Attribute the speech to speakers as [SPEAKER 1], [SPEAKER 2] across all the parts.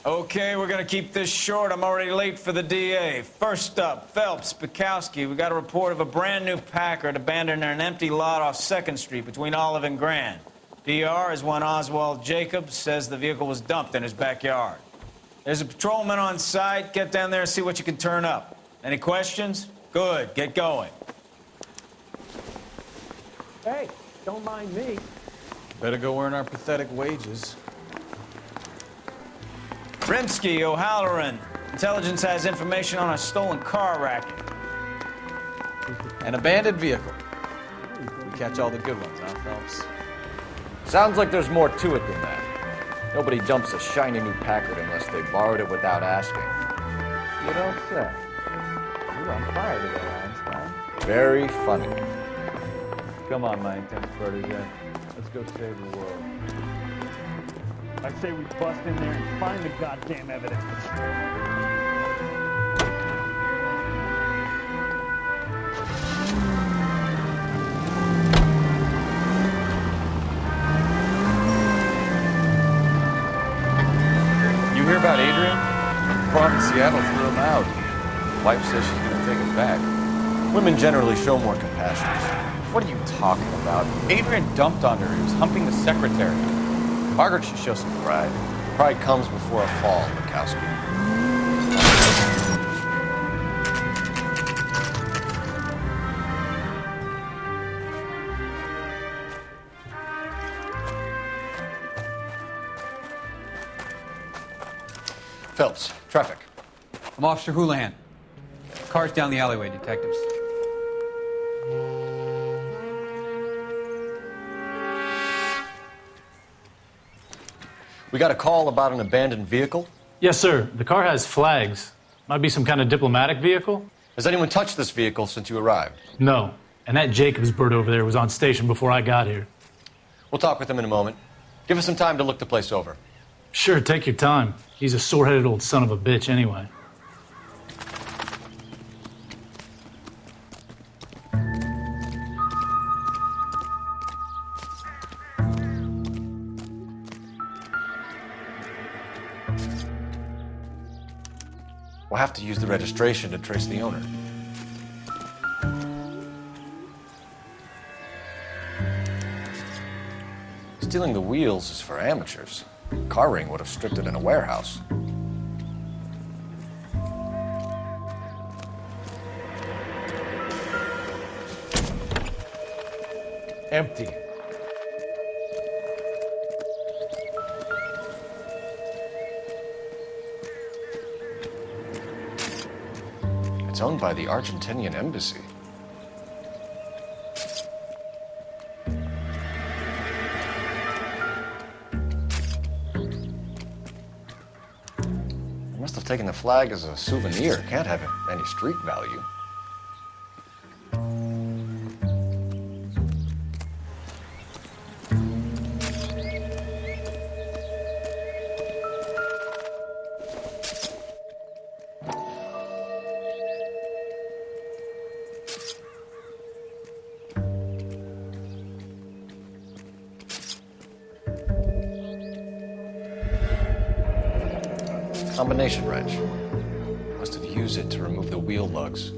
[SPEAKER 1] Okay, we're gonna keep this short. I'm already late for the DA. First up, Phelps, Bukowski. We got a report of a brand new Packard abandoned in an empty lot off 2nd Street between Olive and Grand. DR is one Oswald Jacobs, says the vehicle was dumped in his backyard. There's a patrolman on site. Get down there and see what you can turn up. Any questions? Good, get going.
[SPEAKER 2] Hey, don't mind me.
[SPEAKER 1] Better go earn our pathetic wages. Rimsky, O'Halloran. Intelligence has information on a stolen car racket.
[SPEAKER 3] An abandoned vehicle. We catch all the good ones, huh, Phelps?
[SPEAKER 4] Sounds like there's more to it than that. Nobody dumps a shiny new Packard unless they borrowed it without asking.
[SPEAKER 2] You don't say. You're on fire today, Einstein.
[SPEAKER 4] Very funny.
[SPEAKER 2] Come on, my intense protege. Let's go save the world. I say we bust in there and find the goddamn evidence.
[SPEAKER 3] You hear about Adrian? Prom in Seattle threw him out. Wife says she's gonna take him back.
[SPEAKER 4] Women generally show more compassion.
[SPEAKER 3] What are you talking about? Adrian dumped on her. He was humping the secretary. Margaret should show some pride.
[SPEAKER 4] Pride comes before a fall, Bukowski. Phelps, traffic.
[SPEAKER 5] I'm Officer Houlihan. Car's down the alleyway, detectives.
[SPEAKER 4] We got a call about an abandoned vehicle.
[SPEAKER 6] Yes, sir. The car has flags. Might be some kind of diplomatic vehicle?
[SPEAKER 4] Has anyone touched this vehicle since you arrived?
[SPEAKER 6] No. And that Jacobs bird over there was on station before I got here.
[SPEAKER 4] We'll talk with him in a moment. Give us some time to look the place over.
[SPEAKER 6] Sure, take your time. He's a sore-headed old son of a bitch anyway.
[SPEAKER 4] We'll have to use the registration to trace the owner. Stealing the wheels is for amateurs. Car ring would have stripped it in a warehouse. Empty. It's owned by the Argentinian embassy. They must have taken the flag as a souvenir. Can't have any street value. Combination wrench. Must have used it to remove the wheel lugs.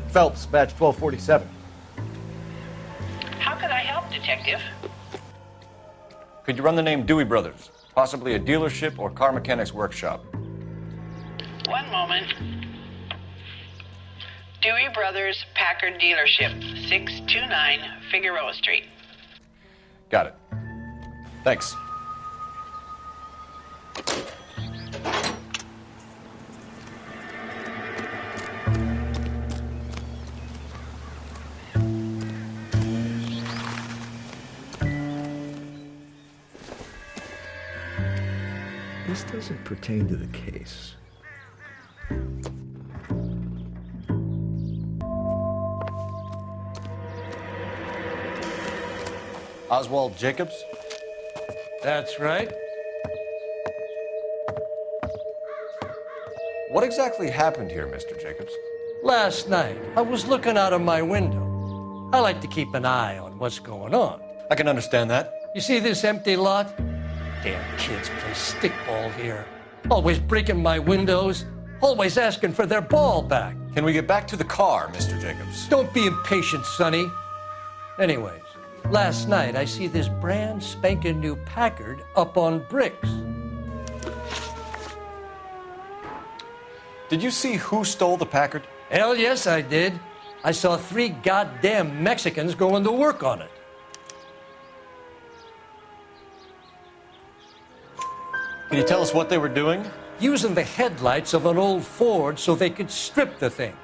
[SPEAKER 4] Phelps, badge 1247.
[SPEAKER 7] How could I help, Detective?
[SPEAKER 4] Could you run the name Dewey Brothers? Possibly a dealership or car mechanics workshop.
[SPEAKER 7] One moment. Dewey Brothers Packard Dealership, 629 Figueroa Street.
[SPEAKER 4] Got it. Thanks.
[SPEAKER 8] This doesn't pertain to the case.
[SPEAKER 4] Oswald Jacobs?
[SPEAKER 1] That's right.
[SPEAKER 4] What exactly happened here, Mr. Jacobs?
[SPEAKER 9] Last night, I was looking out of my window. I like to keep an eye on what's going on.
[SPEAKER 4] I can understand that.
[SPEAKER 9] You see this empty lot? Damn kids play stickball here. Always breaking my windows, always asking for their ball back.
[SPEAKER 4] Can we get back to the car, Mr. Jacobs?
[SPEAKER 9] Don't be impatient, Sonny. Anyways, last night I see this brand spanking new Packard up on bricks.
[SPEAKER 4] Did you see who stole the Packard?
[SPEAKER 9] Hell yes, I did. I saw 3 goddamn Mexicans going to work on it.
[SPEAKER 4] Can you tell us what they were doing?
[SPEAKER 9] Using the headlights of an old Ford so they could strip the thing.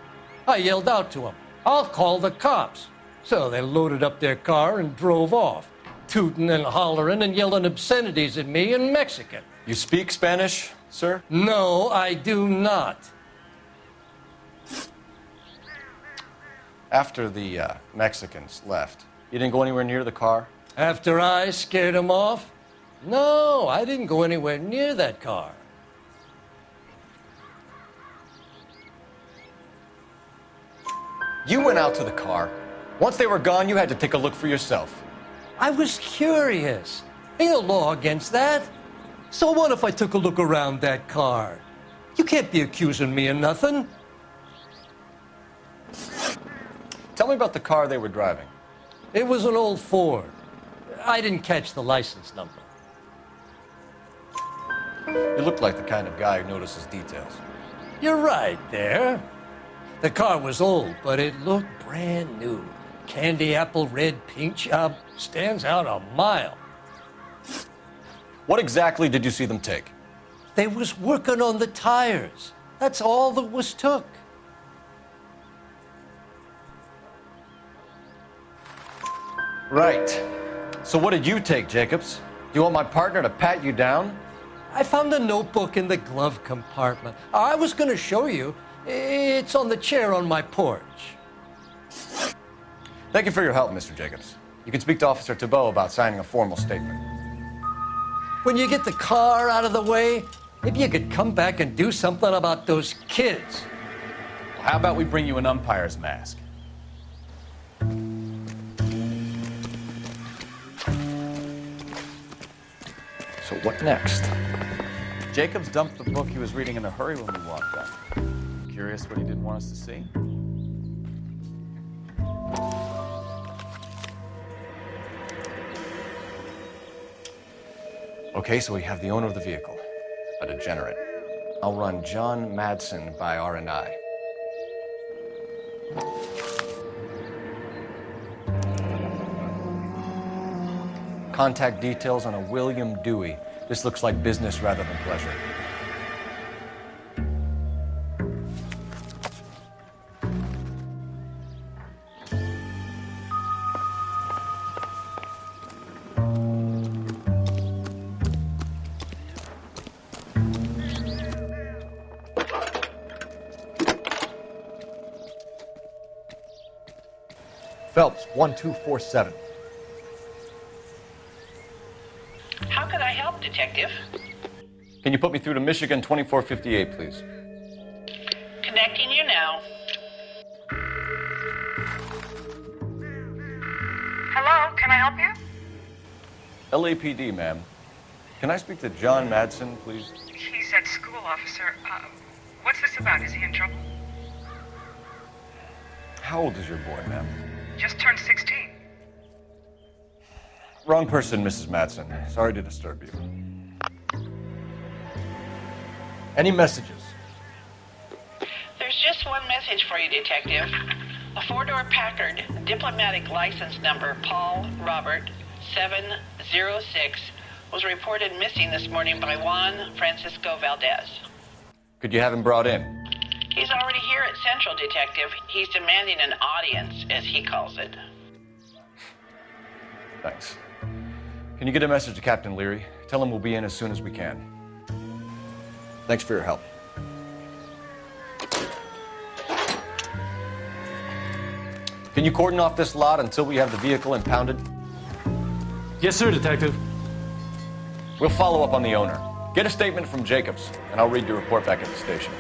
[SPEAKER 9] I yelled out to them, "I'll call the cops." So they loaded up their car and drove off, tooting and hollering and yelling obscenities at me in Mexican.
[SPEAKER 4] You speak Spanish, sir?
[SPEAKER 9] No, I do not.
[SPEAKER 4] After the Mexicans left, you didn't go anywhere near the car?
[SPEAKER 9] After I scared them off? No, I didn't go anywhere near that car.
[SPEAKER 4] You went out to the car. Once they were gone, you had to take a look for yourself.
[SPEAKER 9] I was curious. Ain't no law against that. So what if I took a look around that car? You can't be accusing me of nothing.
[SPEAKER 4] Tell me about the car they were driving.
[SPEAKER 9] It was an old Ford. I didn't catch the license number.
[SPEAKER 4] You look like the kind of guy who notices details.
[SPEAKER 9] You're right there. The car was old, but it looked brand new. Candy apple red paint job stands out a mile.
[SPEAKER 4] What exactly did you see them take?
[SPEAKER 9] They was working on the tires. That's all that was took.
[SPEAKER 4] Right. So what did you take, Jacobs? Do you want my partner to pat you down?
[SPEAKER 9] I found a notebook in the glove compartment. I was going to show you. It's on the chair on my porch.
[SPEAKER 4] Thank you for your help, Mr. Jacobs. You can speak to Officer Thibault about signing a formal statement.
[SPEAKER 9] When you get the car out of the way, maybe you could come back and do something about those kids.
[SPEAKER 3] Well, how about we bring you an umpire's mask?
[SPEAKER 4] So what next?
[SPEAKER 3] Jacobs dumped the book he was reading in a hurry when we walked up. Curious what he didn't want us to see?
[SPEAKER 4] Okay, so we have the owner of the vehicle, a degenerate. I'll run John Madsen by R&I. Contact details on a William Dewey. This looks like business rather than pleasure. Phelps, 1247.
[SPEAKER 7] How could I help, Detective?
[SPEAKER 4] Can you put me through to Michigan 2458, please?
[SPEAKER 7] Connecting you now.
[SPEAKER 10] Hello, can I help you?
[SPEAKER 4] LAPD, ma'am. Can I speak to John Madsen, please?
[SPEAKER 10] He's at school, officer. What's this about? Is he in trouble?
[SPEAKER 4] How old is your boy, ma'am?
[SPEAKER 10] Just turned 16.
[SPEAKER 4] Wrong person, Mrs. Madsen. Sorry to disturb you. Any messages?
[SPEAKER 7] There's just one message for you, Detective. A 4-door Packard, diplomatic license number Paul Robert 706, was reported missing this morning by Juan Francisco Valdez.
[SPEAKER 4] Could you have him brought in?
[SPEAKER 7] He's already here at Central, Detective. He's demanding an audience, as he calls it.
[SPEAKER 4] Thanks. Can you get a message to Captain Leary? Tell him we'll be in as soon as we can. Thanks for your help. Can you cordon off this lot until we have the vehicle impounded?
[SPEAKER 6] Yes, sir, Detective.
[SPEAKER 4] We'll follow up on the owner. Get a statement from Jacobs, and I'll read your report back at the station.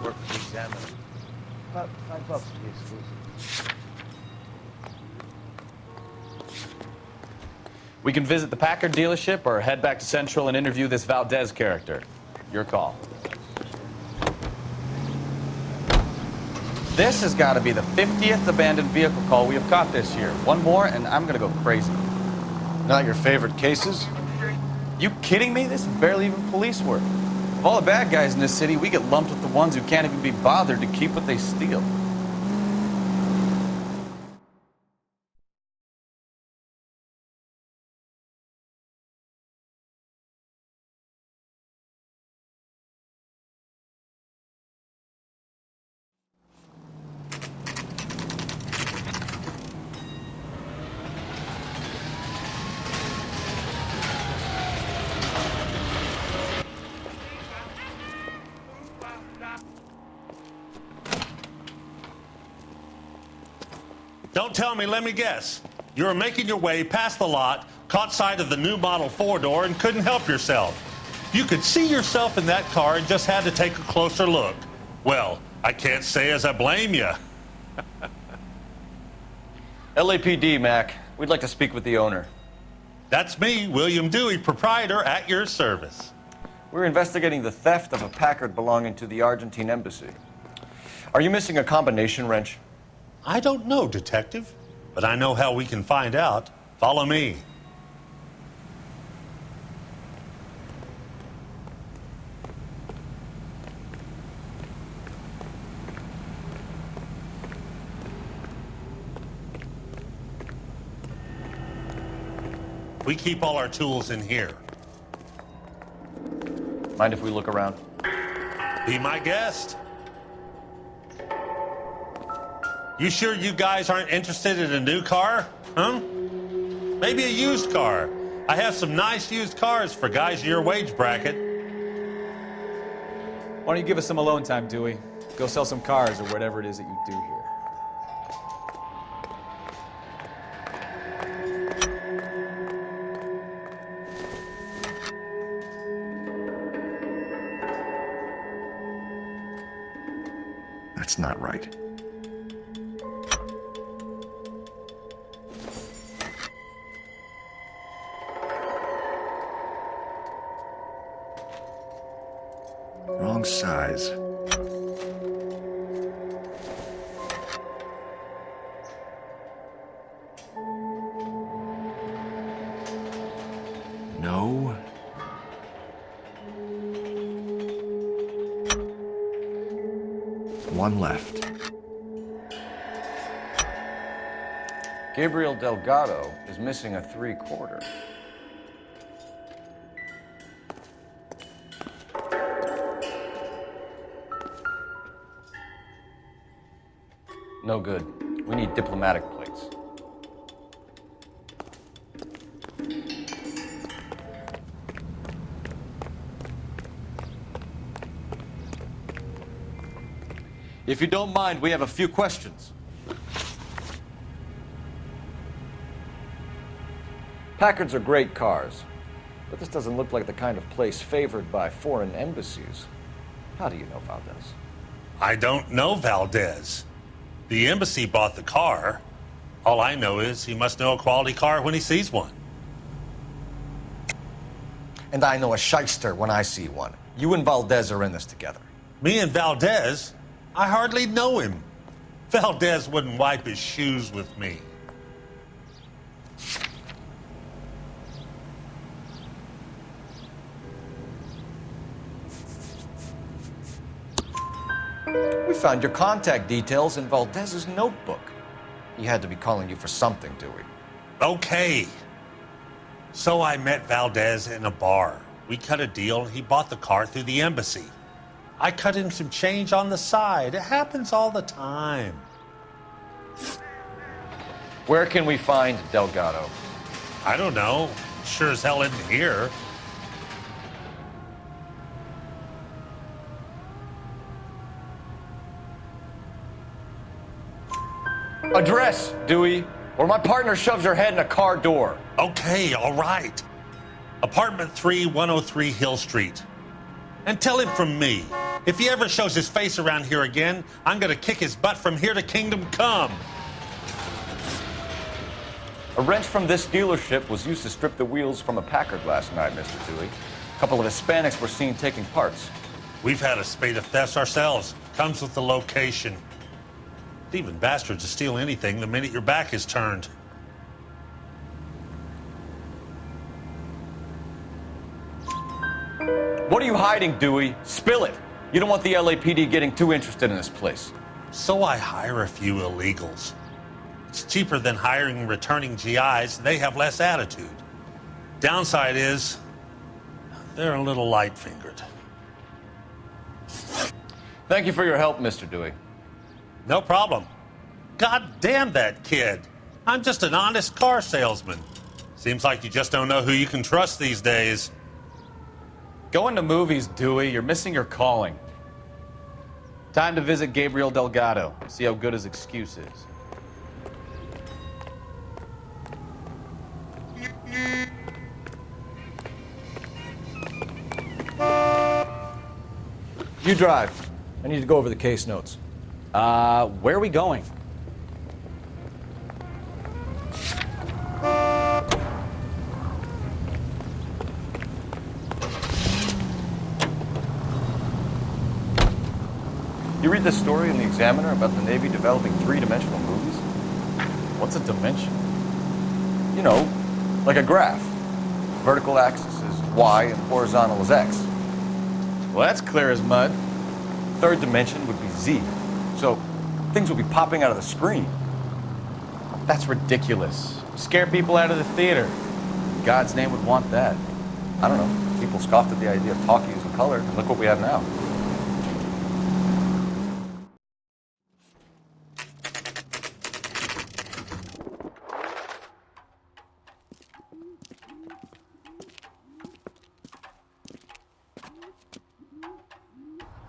[SPEAKER 3] work with the examiner. About $5 to be exclusive. We can visit the Packard dealership or head back to Central and interview this Valdez character. Your call. This has got to be the 50th abandoned vehicle call we have caught this year. One more, and I'm going to go crazy.
[SPEAKER 11] Not your favorite cases?
[SPEAKER 3] You kidding me? This is barely even police work. Of all the bad guys in this city, we get lumped with the ones who can't even be bothered to keep what they steal.
[SPEAKER 12] Don't tell me, let me guess. You were making your way past the lot, caught sight of the new model four-door, and couldn't help yourself. You could see yourself in that car and just had to take a closer look. Well, I can't say as I blame you.
[SPEAKER 4] LAPD, Mac. We'd like to speak with the owner.
[SPEAKER 12] That's me, William Dewey, proprietor, at your service.
[SPEAKER 4] We're investigating the theft of a Packard belonging to the Argentine embassy. Are you missing a combination wrench?
[SPEAKER 12] I don't know, Detective, but I know how we can find out. Follow me. We keep all our tools in here.
[SPEAKER 4] Mind if we look around?
[SPEAKER 12] Be my guest. You sure you guys aren't interested in a new car? Huh? Maybe a used car. I have some nice used cars for guys in your wage bracket.
[SPEAKER 3] Why don't you give us some alone time, Dewey? Go sell some cars or whatever it is that you do here.
[SPEAKER 8] That's not right. Wrong size. No. One left.
[SPEAKER 4] Gabriel Delgado is missing a 3/4. No good. We need diplomatic plates.
[SPEAKER 11] If you don't mind, we have a few questions.
[SPEAKER 4] Packards are great cars, but this doesn't look like the kind of place favored by foreign embassies. How do you know Valdez?
[SPEAKER 12] I don't know Valdez. The embassy bought the car. All I know is he must know a quality car when he sees one.
[SPEAKER 4] And I know a shyster when I see one. You and Valdez are in this together.
[SPEAKER 12] Me and Valdez? I hardly know him. Valdez wouldn't wipe his shoes with me.
[SPEAKER 4] We found your contact details in Valdez's notebook. He had to be calling you for something, Dewey.
[SPEAKER 12] Okay. So I met Valdez in a bar. We cut a deal and he bought the car through the embassy. I cut him some change on the side. It happens all the time.
[SPEAKER 4] Where can we find Delgado?
[SPEAKER 12] I don't know. Sure as hell isn't here.
[SPEAKER 4] Address, Dewey, or my partner shoves her head in a car door.
[SPEAKER 12] Okay, all right. Apartment 3103 Hill Street. And tell him from me, If he ever shows his face around here again, I'm gonna kick his butt from here to Kingdom Come.
[SPEAKER 4] A wrench from this dealership was used to strip the wheels from a Packard last night, Mr. Dewey. A couple of Hispanics were seen taking parts.
[SPEAKER 12] We've had a spate of thefts ourselves. Comes with the location. Thieving bastards to steal anything the minute your back is turned.
[SPEAKER 4] What are you hiding, Dewey? Spill it. You don't want the LAPD getting too interested in this place.
[SPEAKER 12] So I hire a few illegals. It's cheaper than hiring returning GIs. They have less attitude. Downside is, they're a little light-fingered.
[SPEAKER 4] Thank you for your help, Mr. Dewey.
[SPEAKER 12] No problem. God damn that kid. I'm just an honest car salesman. Seems like you just don't know who you can trust these days.
[SPEAKER 3] Going to movies, Dewey. You're missing your calling. Time to visit Gabriel Delgado. See how good his excuse is.
[SPEAKER 4] You drive. I need to go over the case notes.
[SPEAKER 3] Where are we going?
[SPEAKER 4] You read this story in the Examiner about the Navy developing three-dimensional movies?
[SPEAKER 3] What's a dimension?
[SPEAKER 4] You know, like a graph. Vertical axis is Y and horizontal is X.
[SPEAKER 3] Well, that's clear as mud.
[SPEAKER 4] Third dimension would be Z. So things will be popping out of the screen.
[SPEAKER 3] That's ridiculous. Scare people out of the theater. God's name would want that.
[SPEAKER 4] I don't know. People scoffed at the idea of talkie using color, and look what we have now.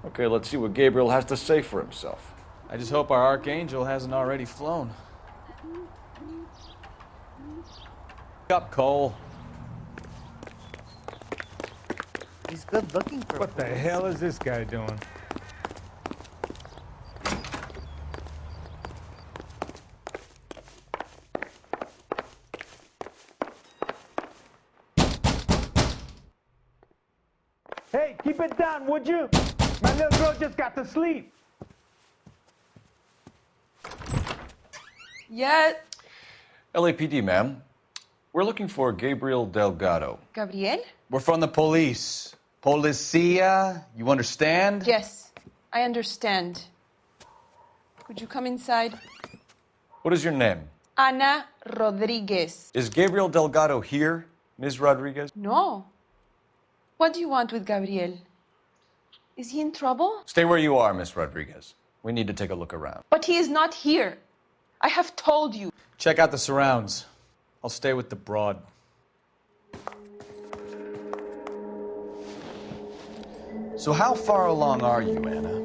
[SPEAKER 4] Okay, let's see what Gabriel has to say for himself.
[SPEAKER 3] I just hope our archangel hasn't already flown. Up, Cole.
[SPEAKER 13] He's good looking for
[SPEAKER 2] What the hell is this guy doing? Hey, keep it down, would you? My little girl just got to sleep.
[SPEAKER 14] Yeah.
[SPEAKER 4] LAPD, ma'am. We're looking for Gabriel Delgado.
[SPEAKER 14] Gabriel?
[SPEAKER 3] We're from the police. Policia, you understand?
[SPEAKER 14] Yes, I understand. Could you come inside?
[SPEAKER 4] What is your name?
[SPEAKER 14] Ana Rodriguez.
[SPEAKER 4] Is Gabriel Delgado here, Ms. Rodriguez?
[SPEAKER 14] No. What do you want with Gabriel? Is he in trouble?
[SPEAKER 4] Stay where you are, Ms. Rodriguez. We need to take a look around.
[SPEAKER 14] But he is not here. I have told you.
[SPEAKER 3] Check out the surrounds. I'll stay with the broad. So how far along are you, Anna?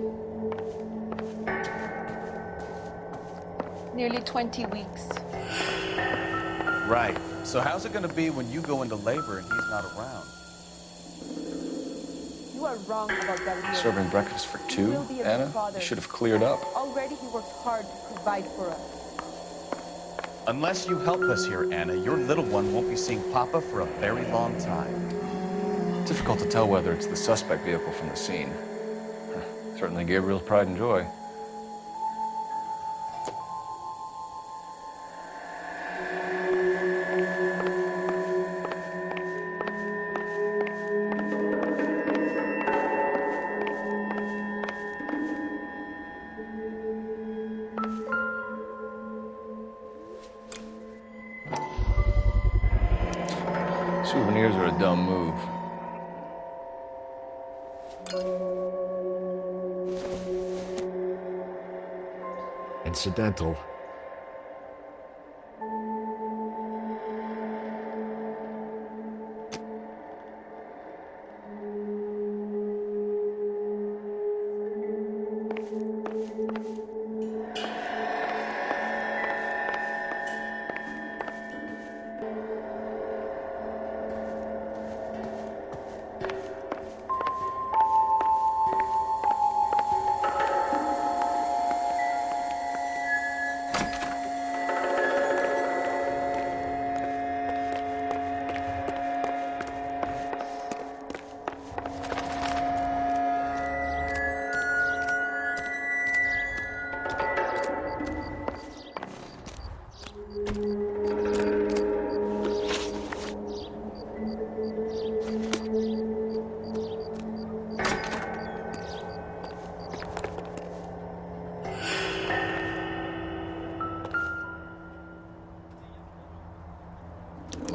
[SPEAKER 14] Nearly 20 weeks.
[SPEAKER 3] Right. So how's it going to be when you go into labor and he's not around?
[SPEAKER 14] You are wrong about Gabriel.
[SPEAKER 4] Serving breakfast for two, Anna? You should have cleared up.
[SPEAKER 14] Already he worked hard to provide for us.
[SPEAKER 3] Unless you help us here, Anna, your little one won't be seeing Papa for a very long time.
[SPEAKER 4] Difficult to tell whether it's the suspect vehicle from the scene. Certainly Gabriel's pride and joy. Souvenirs are a dumb move.
[SPEAKER 8] Incidental.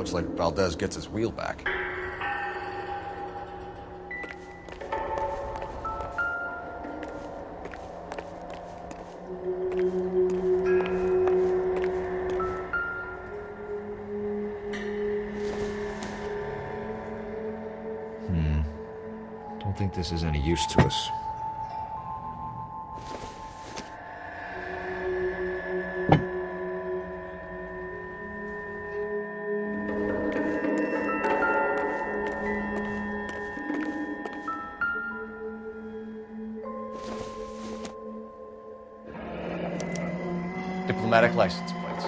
[SPEAKER 4] Looks like Valdez gets his wheel back.
[SPEAKER 8] Don't think this is any use to us.
[SPEAKER 4] Diplomatic license plates.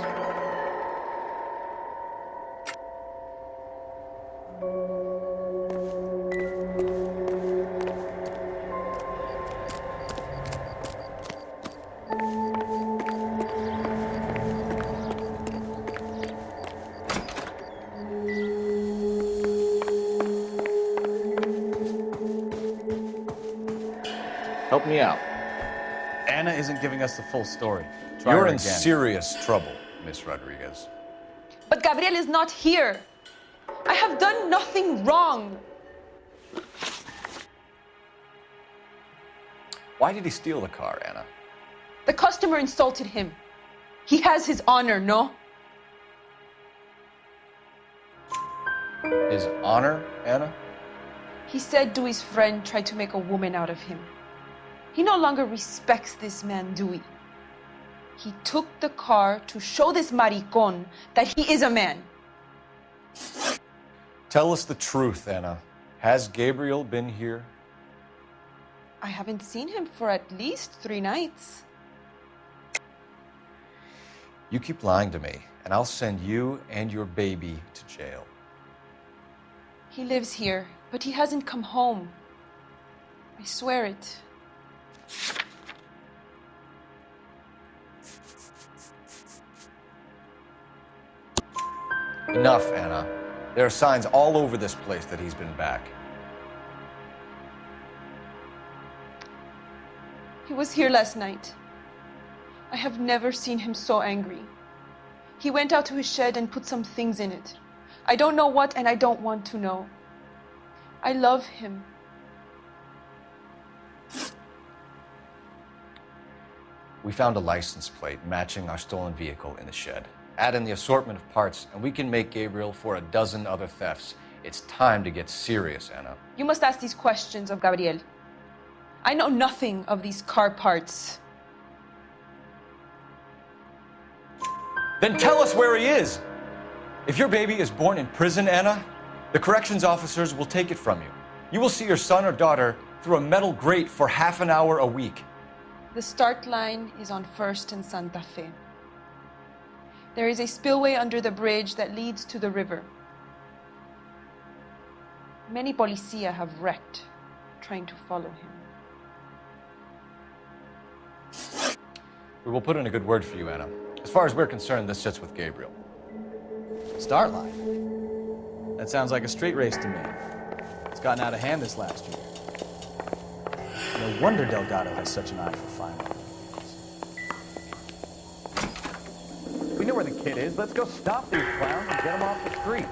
[SPEAKER 4] Help me out.
[SPEAKER 3] Anna isn't giving us the full story. Try
[SPEAKER 4] You're
[SPEAKER 3] her
[SPEAKER 4] in
[SPEAKER 3] again.
[SPEAKER 4] serious trouble, Miss Rodriguez.
[SPEAKER 14] But Gabriel is not here. I have done nothing wrong.
[SPEAKER 4] Why did he steal the car, Anna?
[SPEAKER 14] The customer insulted him. He has his honor, no?
[SPEAKER 4] His honor, Anna?
[SPEAKER 14] He said Dewey's friend tried to make a woman out of him. He no longer respects this man, Dewey. He took the car to show this maricon that he is a man.
[SPEAKER 4] Tell us the truth, Anna. Has Gabriel been here?
[SPEAKER 14] I haven't seen him for at least 3 nights.
[SPEAKER 4] You keep lying to me, and I'll send you and your baby to jail.
[SPEAKER 14] He lives here, but he hasn't come home. I swear it.
[SPEAKER 4] Enough, Anna. There are signs all over this place that he's been back.
[SPEAKER 14] He was here last night. I have never seen him so angry. He went out to his shed and put some things in it. I don't know what, and I don't want to know. I love him.
[SPEAKER 4] We found a license plate matching our stolen vehicle in the shed. Add in the assortment of parts, and we can make Gabriel for a dozen other thefts. It's time to get serious, Anna.
[SPEAKER 14] You must ask these questions of Gabriel. I know nothing of these car parts.
[SPEAKER 4] Then tell us where he is! If your baby is born in prison, Anna, the corrections officers will take it from you. You will see your son or daughter through a metal grate for half an hour a week.
[SPEAKER 14] The start line is on 1st and Santa Fe. There is a spillway under the bridge that leads to the river. Many policia have wrecked trying to follow him.
[SPEAKER 4] We will put in a good word for you, Anna. As far as we're concerned, this sits with Gabriel.
[SPEAKER 3] Start line. That sounds like a street race to me. It's gotten out of hand this last year. No wonder Delgado has such an eye for fine art. We know where the kid is. Let's go stop these clowns and get them off the streets.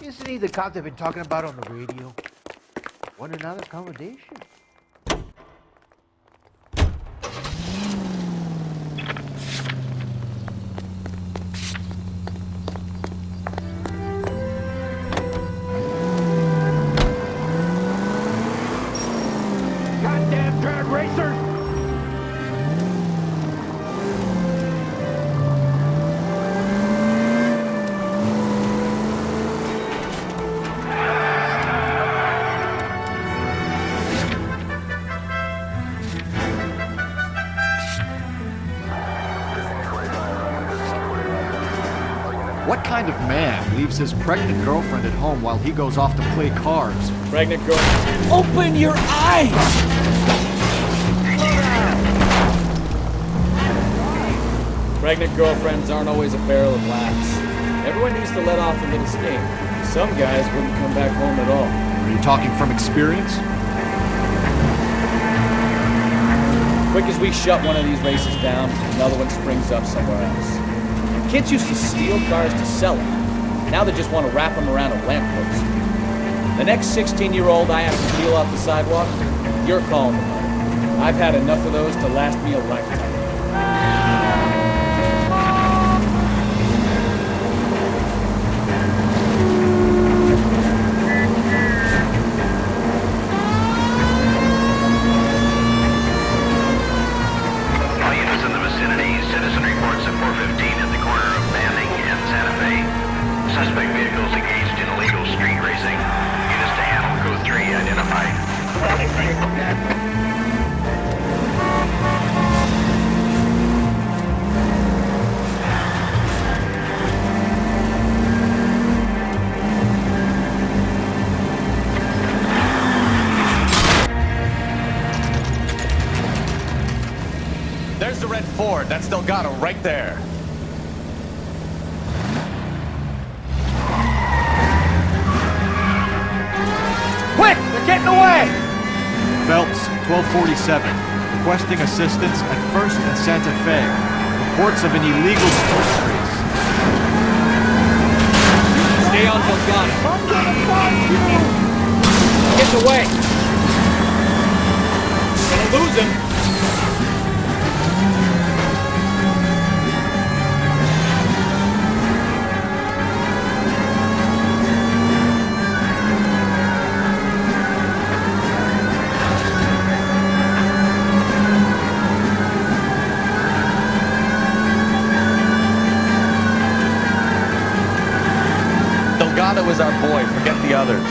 [SPEAKER 13] Isn't he the cop they've been talking about on the radio? Want another accommodation?
[SPEAKER 2] Goddamn drag racers!
[SPEAKER 15] What kind of man leaves his pregnant girlfriend at home while he goes off to play cards?
[SPEAKER 3] Pregnant girl.
[SPEAKER 15] Open your eyes!
[SPEAKER 3] Pregnant girlfriends aren't always a barrel of laughs. Everyone needs to let off a little steam. Some guys wouldn't come back home at all.
[SPEAKER 15] Are you talking from experience?
[SPEAKER 3] Quick as we shut one of these races down, another one springs up somewhere else. Kids used to steal cars to sell them. Now they just want to wrap them around a lamppost. The next 16-year-old I have to deal off the sidewalk, you're calling them out. I've had enough of those to last me a lifetime.
[SPEAKER 4] There's the red Ford. That's Delgado right there.
[SPEAKER 13] Quick! They're getting away!
[SPEAKER 15] Phelps, 1247. Requesting assistance at 1st and Santa Fe. Reports of an illegal sports race.
[SPEAKER 3] Stay on Delgado. Get away. Gonna lose him.
[SPEAKER 4] Delgado is our boy. Forget the others.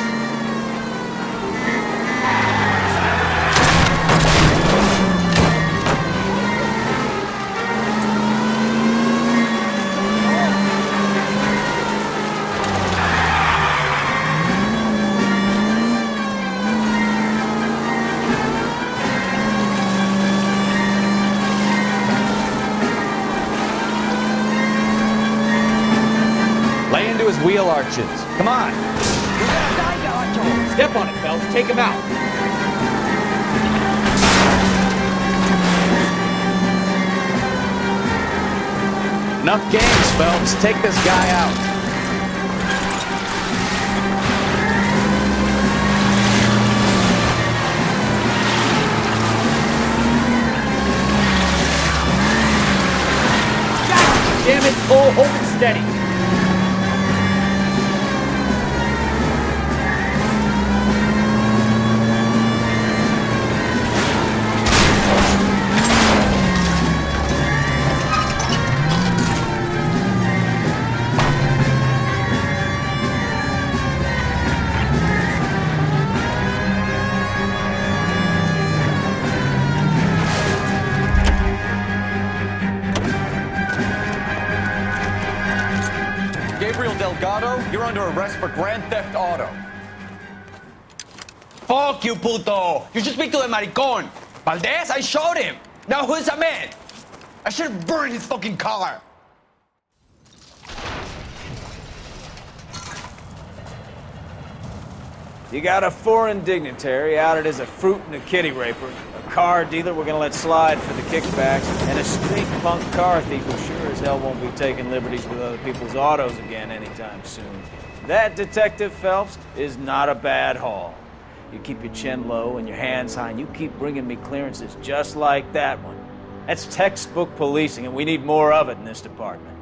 [SPEAKER 4] Lay into his wheel arches. Come on.
[SPEAKER 3] Step on it, Phelps. Take him out.
[SPEAKER 4] Enough games, Phelps. Take this guy out.
[SPEAKER 3] Damn it, Cole. Hold it steady. Delgado, you're under arrest for grand theft auto.
[SPEAKER 16] Fuck you, puto! You should speak to the maricon. Valdez, I showed him. Now who's a man? I should have burned his fucking car.
[SPEAKER 1] You got a foreign dignitary outed as a fruit and a kitty raper, a car dealer we're gonna let slide for the kickbacks, and a street punk car thief who sure as hell won't be taking liberties with other people's autos again anytime soon. That, Detective Phelps, is not a bad haul. You keep your chin low and your hands high, and you keep bringing me clearances just like that one. That's textbook policing, and we need more of it in this department.